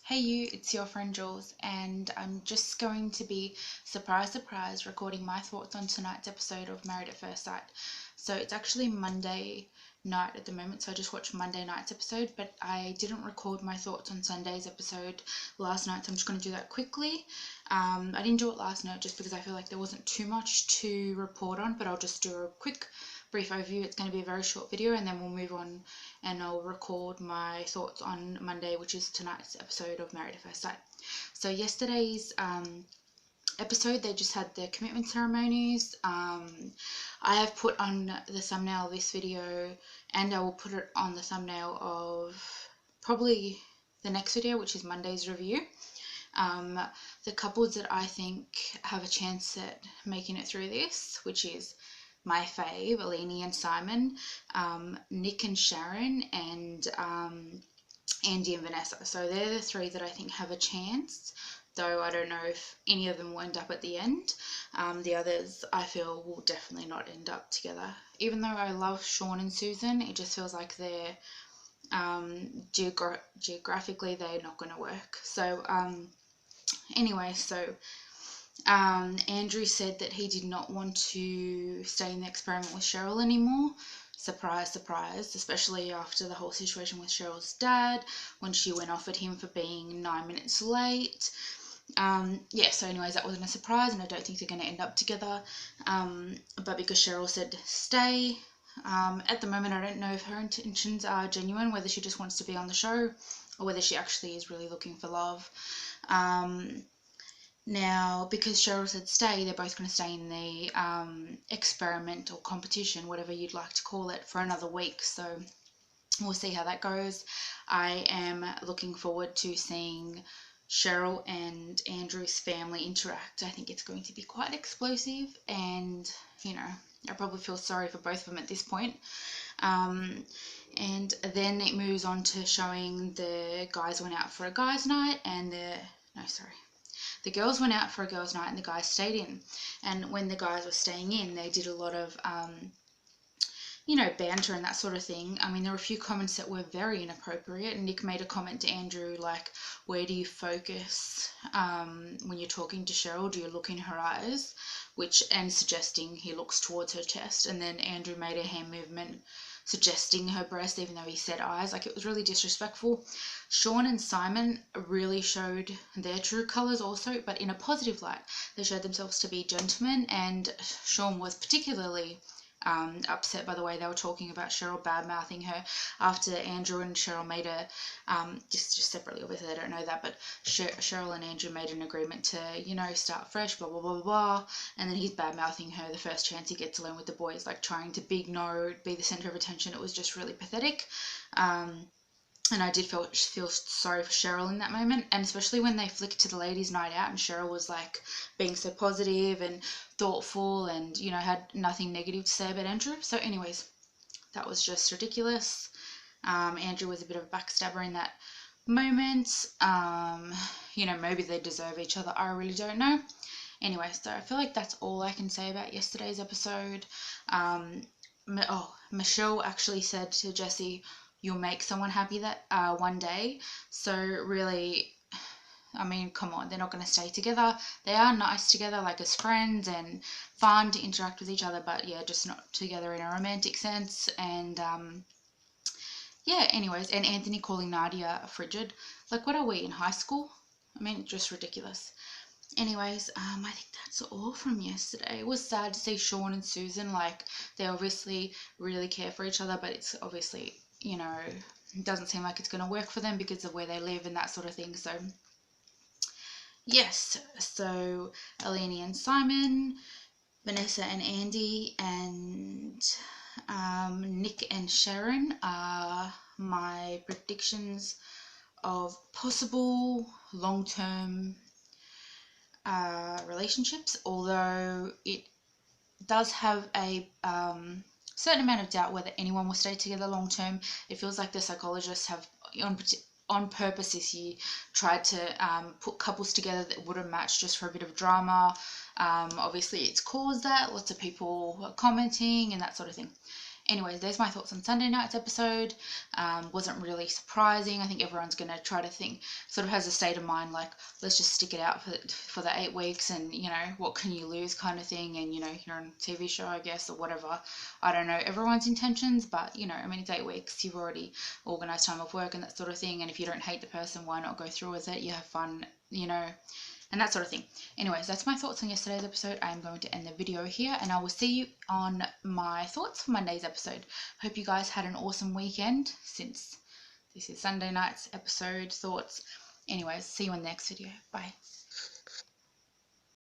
Hey you, it's your friend Jules, and I'm just going to be, surprise, surprise, recording my thoughts on tonight's episode of Married at First Sight. So it's actually Monday night at the moment, so I just watched Monday night's episode, but I didn't record my thoughts on Sunday's episode last night, so I'm just going to do that quickly. I didn't do it last night just because I feel like there wasn't too much to report on, but I'll just do a quick brief overview. It's going to be a very short video, and then we'll move on and I'll record my thoughts on Monday, which is tonight's episode of Married at First Sight. So yesterday's episode, they just had their commitment ceremonies. I have put on the thumbnail of this video, and I will put it on the thumbnail of probably the next video, which is Monday's review. The couples that I think have a chance at making it through this, which is my fave, Eleni and Simon, Nick and Sharon, and Andy and Vanessa. So they're the three that I think have a chance, though I don't know if any of them will end up at the end. The others I feel will definitely not end up together. Even though I love Sean and Susan, it just feels like they're geographically they're not going to work. So anyway, so Andrew said that he did not want to stay in the experiment with Cheryl anymore. Surprise, surprise, especially after the whole situation with Cheryl's dad, when she went off at him for being 9 minutes late. Yeah, so anyways, that wasn't a surprise, and I don't think they're going to end up together. But because Cheryl said stay, at the moment I don't know if her intentions are genuine, whether she just wants to be on the show or whether she actually is really looking for love. Now, because Cheryl said stay, they're both going to stay in the experiment or competition, whatever you'd like to call it, for another week. So we'll see how that goes. I am looking forward to seeing Cheryl and Andrew's family interact. I think it's going to be quite explosive, and, you know, I probably feel sorry for both of them at this point. And then it moves on to showing the guys went out for a guys' night, and the girls went out for a girls' night and the guys stayed in. And when the guys were staying in, they did a lot of, banter and that sort of thing. I mean, there were a few comments that were very inappropriate. Nick made a comment to Andrew like, where do you focus when you're talking to Cheryl? Do you look in her eyes? And suggesting he looks towards her chest. And then Andrew made a hand movement suggesting her breast, even though he said eyes. Like, it was really disrespectful. Sean and Simon really showed their true colours also, but in a positive light. They showed themselves to be gentlemen, and Sean was particularly upset by the way they were talking about Cheryl, bad-mouthing her after Andrew and Cheryl made a, just separately, obviously they don't know that, but Cheryl and Andrew made an agreement to, start fresh, blah, blah, blah, blah, and then he's bad-mouthing her the first chance he gets alone with the boys, like trying to big note, be the centre of attention. It was just really pathetic. And I did feel sorry for Cheryl in that moment, and especially when they flicked to the ladies' night out and Cheryl was like being so positive and thoughtful and, had nothing negative to say about Andrew. So anyways, that was just ridiculous. Andrew was a bit of a backstabber in that moment. Maybe they deserve each other. I really don't know. Anyway, so I feel like that's all I can say about yesterday's episode. Michelle actually said to Jesse, you'll make someone happy that one day. So really, I mean, come on, they're not going to stay together. They are nice together, like as friends, and fun to interact with each other, but yeah, just not together in a romantic sense. And yeah, anyways, and Anthony calling Nadia frigid. Like, what are we, in high school? I mean, just ridiculous. Anyways, I think that's all from yesterday. It was sad to see Sean and Susan, like, they obviously really care for each other, but it's obviously, it doesn't seem like it's going to work for them because of where they live and that sort of thing. So yes, so Eleni and Simon, Vanessa and Andy, and Nick and Sharon are my predictions of possible long-term relationships, although it does have a certain amount of doubt whether anyone will stay together long term. It feels like the psychologists have on purpose this year tried to put couples together that wouldn't match just for a bit of drama. Obviously it's caused that, lots of people are commenting and that sort of thing. anyways, there's my thoughts on Sunday night's episode. Wasn't really surprising. I think everyone's going to try to think, sort of has a state of mind like, let's just stick it out for the 8 weeks, and what can you lose kind of thing, and you're on a TV show, I guess, or whatever. I don't know everyone's intentions, but I mean, it's 8 weeks. You've already organised time off work and that sort of thing, and if you don't hate the person, why not go through with it? You have fun, and that sort of thing. Anyways, that's my thoughts on yesterday's episode. I am going to end the video here, and I will see you on my thoughts for Monday's episode. Hope you guys had an awesome weekend, since this is Sunday night's episode thoughts. Anyways, see you in the next video. Bye.